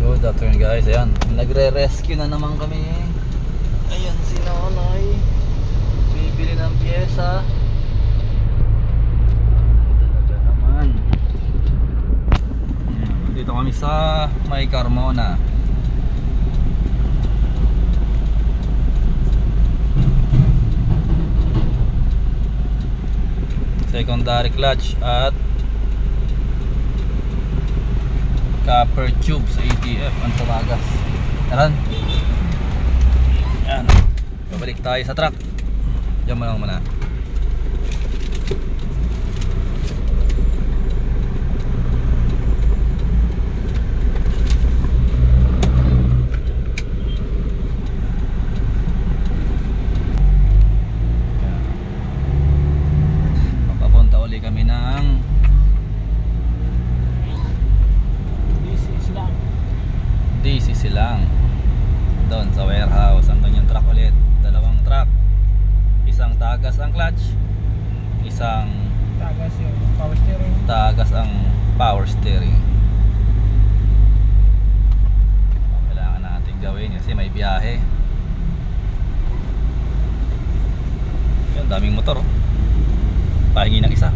Good afternoon guys, ayan, nagre-rescue na naman kami. Ayan si nanay, bibili ng pyesa. Talaga naman. Ayan, dito kami sa May Carmona. Secondary clutch at copper tube sa ATF ang tumagas. Ayan. Ayan. Babalik tayo sa truck. Diyan mo lang muna. Papapunta uli kami ng DC Silang. Doon sa warehouse. Andun yung truck ulit. Dalawang truck. Isang tagas ang clutch. Isang Tagas yung power steering. tagas ang power steering. Kailangan natin gawin kasi may biyahe. Yan, daming motor. Pahingi ng isa.